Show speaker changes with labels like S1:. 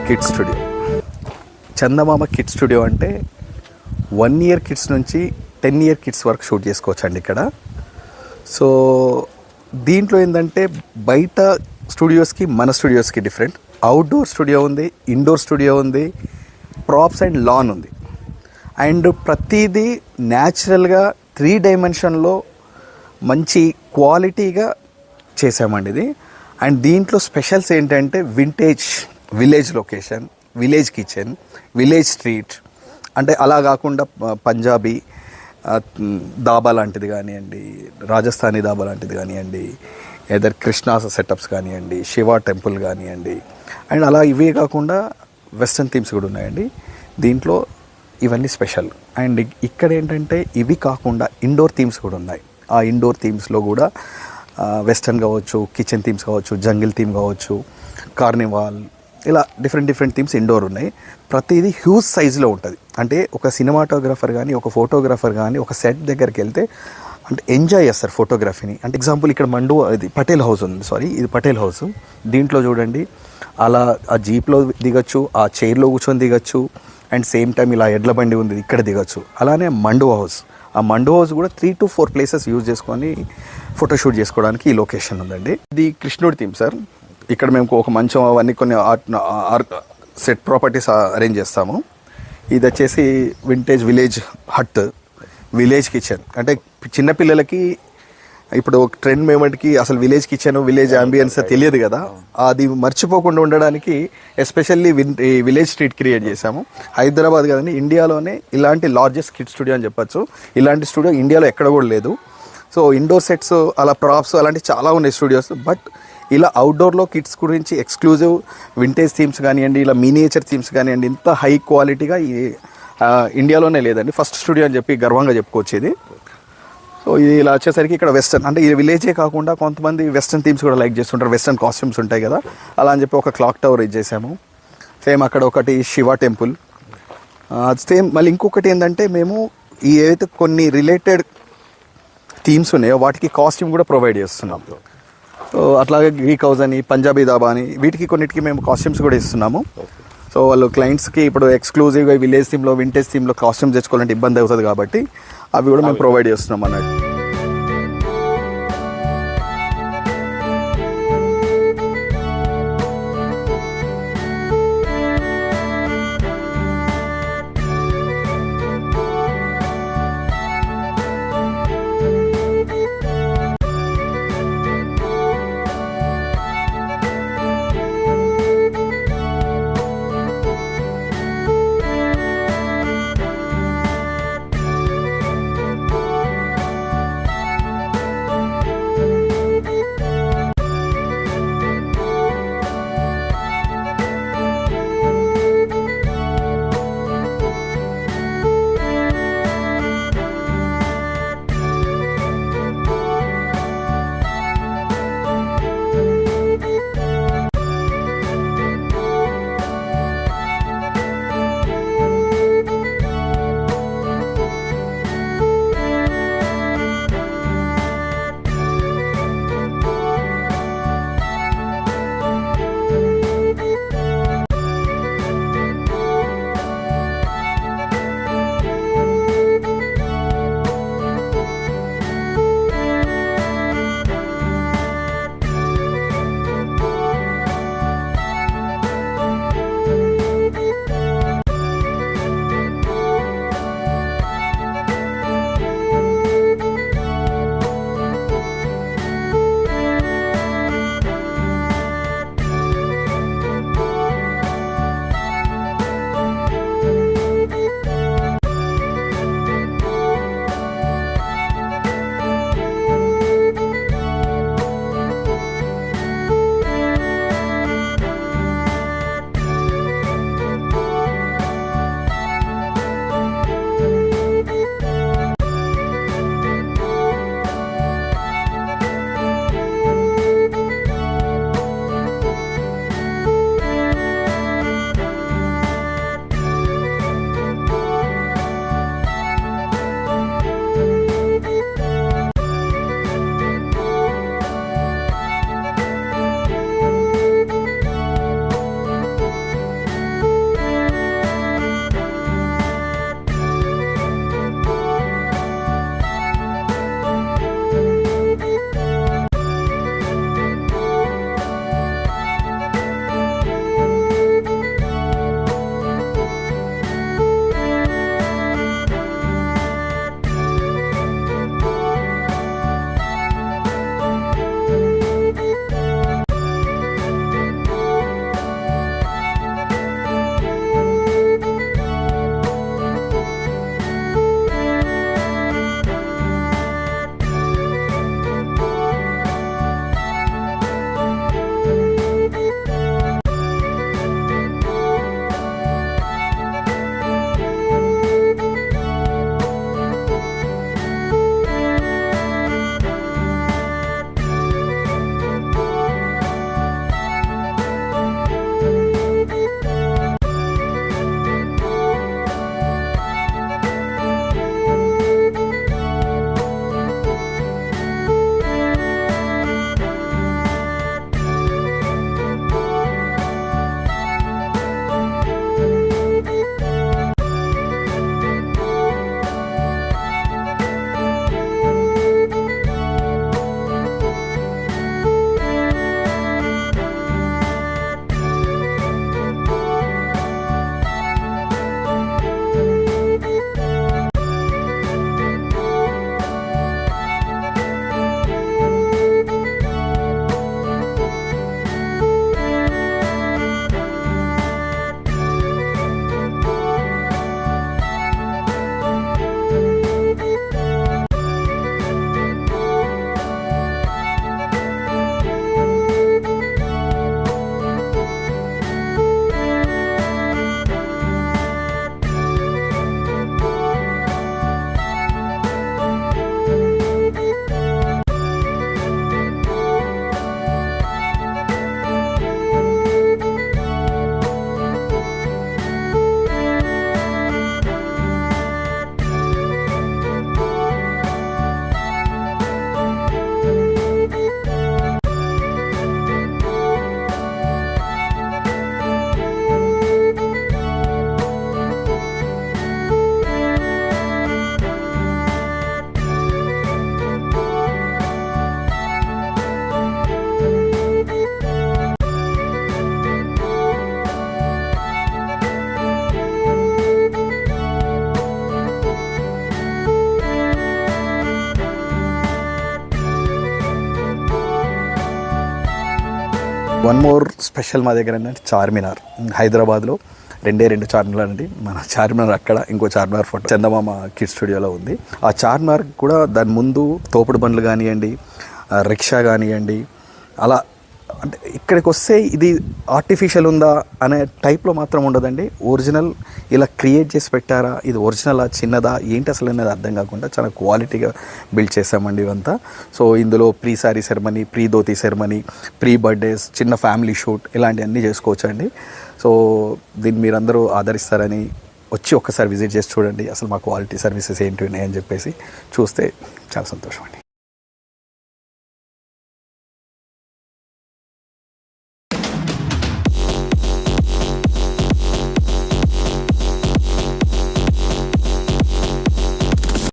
S1: Kids studio. Chandamama kids studio అంటే 1 year kids నుంచి 10 year kids వరకు షూట్ చేసుకోవచ్చు అండి ఇక్కడ. సో దీంట్లో ఏంటంటే బయట స్టూడియోస్కి మన స్టూడియోస్కి డిఫరెంట్. అవుట్డోర్ స్టూడియో ఉంది, ఇండోర్ స్టూడియో ఉంది, ప్రాప్స్ అండ్ లాన్ ఉంది. అండ్ ప్రతిదీ న్యాచురల్గా 3 డైమెన్షన్లో మంచి క్వాలిటీగా చేసామండి ఇది. అండ్ దీంట్లో స్పెషల్స్ ఏంటంటే vintage village location, village kitchen, village street, అంటే అలా కాకుండా పంజాబీ దాబా లాంటిది కానివ్వండి, రాజస్థానీ దాబా లాంటిది కానివ్వండి, ఏదర్ కృష్ణా సెటప్స్ కానివ్వండి, శివ టెంపుల్ కానివ్వండి, అండ్ అలా ఇవే కాకుండా వెస్ట్రన్ థీమ్స్ కూడా ఉన్నాయండి దీంట్లో. ఇవన్నీ స్పెషల్. అండ్ ఇక్కడ ఏంటంటే ఇవి కాకుండా ఇండోర్ థీమ్స్ కూడా ఉన్నాయి. ఆ ఇండోర్ థీమ్స్లో కూడా వెస్టర్న్ కావచ్చు, కిచెన్ థీమ్స్ కావచ్చు, జంగిల్ థీమ్ కావచ్చు, కార్నివాల్, ఇలా డిఫరెంట్ థీమ్స్ ఇండోర్ ఉన్నాయి. ప్రతిదీ హ్యూజ్ సైజులో ఉంటుంది. అంటే ఒక సినిమాటోగ్రఫర్ కానీ, ఒక ఫోటోగ్రఫర్ కానీ ఒక సెట్ దగ్గరికి వెళ్తే అంటే ఎంజాయ్ చేస్తారు ఫోటోగ్రఫీని. అంటే ఎగ్జాంపుల్ ఇక్కడ ఇది పటేల్ హౌస్ ఉంది, ఇది పటేల్ హౌస్. దీంట్లో చూడండి, అలా ఆ జీప్లో దిగచ్చు, ఆ చైర్లో కూర్చొని దిగచ్చు, అండ్ సేమ్ టైం ఇలా ఎడ్ల బండి ఉంది ఇక్కడ దిగచ్చు. అలానే మండువా హౌస్, ఆ మండువా హౌస్ కూడా 3 to 4 ప్లేసెస్ యూజ్ చేసుకొని ఫోటోషూట్ చేసుకోవడానికి ఈ లొకేషన్ ఉందండి. ఇది కృష్ణుడి థీమ్ సార్. ఇక్కడ మేము ఒక మంచం అవన్నీ కొన్ని సెట్ ప్రాపర్టీస్ అరేంజ్ చేస్తాము. ఇది వచ్చేసి vintage village hut, village kitchen. అంటే చిన్నపిల్లలకి ఇప్పుడు ట్రెండ్ మూమెంట్కి అసలు విలేజ్ కిచెన్, విలేజ్ అంబియన్స్ తెలియదు కదా, అది మర్చిపోకుండా ఉండడానికి ఎస్పెషల్లీ విలేజ్ స్ట్రీట్ క్రియేట్ చేశాము. హైదరాబాద్ కదండి, ఇండియాలోనే ఇలాంటి లార్జెస్ట్ కిడ్ స్టూడియో అని చెప్పచ్చు. ఇలాంటి స్టూడియో ఇండియాలో ఎక్కడ కూడా లేదు. సో ఇండోర్ సెట్స్, అలా ప్రాప్స్ అలాంటివి చాలా ఉన్నాయి స్టూడియోస్. బట్ ఇలా అవుట్డోర్లో కిడ్స్ గురించి ఎక్స్క్లూజివ్ వింటేజ్ థీమ్స్ కానివ్వండి, ఇలా మినియేచర్ థీమ్స్ కానివ్వండి, ఇంత హై క్వాలిటీగా ఇండియాలోనే లేదండి. ఫస్ట్ స్టూడియో అని చెప్పి గర్వంగా చెప్పుకోవచ్చు ఇది. సో ఇది ఇలా వచ్చేసరికి ఇక్కడ వెస్టర్న్, అంటే ఇది విలేజే కాకుండా కొంతమంది వెస్టర్న్ థీమ్స్ కూడా లైక్ చేస్తుంటారు. వెస్టర్న్ కాస్ట్యూమ్స్ ఉంటాయి కదా, అలా అని చెప్పి ఒక క్లాక్ టవర్ ఇది చేసాము. సేమ్ అక్కడ ఒకటి శివ టెంపుల్. సేమ్ మళ్ళీ ఇంకొకటి ఏంటంటే మేము ఈ ఏవైతే కొన్ని రిలేటెడ్ థీమ్స్ ఉన్నాయో వాటికి కాస్ట్యూమ్ కూడా ప్రొవైడ్ చేస్తున్నాం. సో అట్లాగే గ్రీక్ హౌస్ అని, పంజాబీ దాబా అని, వీటికి కొన్నిటికి మేము కాస్ట్యూమ్స్ కూడా ఇస్తున్నాము. సో వాళ్ళు క్లయింట్స్కి ఇప్పుడు ఎక్స్క్లూజివ్గా విలేజ్ థీమ్లో, వింటేజ్ థీమ్లో కాస్ట్యూమ్స్ తెచ్చుకోవాలంటే ఇబ్బంది అవుతుంది కాబట్టి అవి కూడా మేము ప్రొవైడ్ చేస్తున్నాం అన్నట్టు. వన్ మోర్ స్పెషల్ మా దగ్గర ఏంటంటే చార్మినార్. హైదరాబాద్లో రెండు చార్మినార్ అండి. మన చార్మినార్ అక్కడ, ఇంకో చార్మినార్ ఫోటో చందమామ కిడ్స్ స్టూడియోలో ఉంది. ఆ చార్మినార్ కూడా దాని ముందు తోపుడు బండ్లు కానివ్వండి, రిక్షా కానివ్వండి, అలా అంటే ఇక్కడికి వస్తే ఇది ఆర్టిఫిషియల్ ఉందా అనే టైప్లో మాత్రం ఉండదండి. ఒరిజినల్ ఇలా క్రియేట్ చేసి పెట్టారా, ఇది ఒరిజినల్ చిన్నదా ఏంటి అసలు అనేది అర్థం కాకుండా చాలా క్వాలిటీగా బిల్డ్ చేసామండి ఇవంతా. సో ఇందులో pre sorry ceremony, pre dhoti ceremony, pre birthdays, చిన్న ఫ్యామిలీ షూట్ ఇలాంటివన్నీ చేసుకోవచ్చండి. సో దీన్ని మీరందరూ ఆదరిస్తారని వచ్చి ఒక్కసారి విజిట్ చేసి చూడండి. అసలు మా క్వాలిటీ సర్వీసెస్ ఏంటి ఉన్నాయని చెప్పేసి చూస్తే చాలా సంతోషం అండి.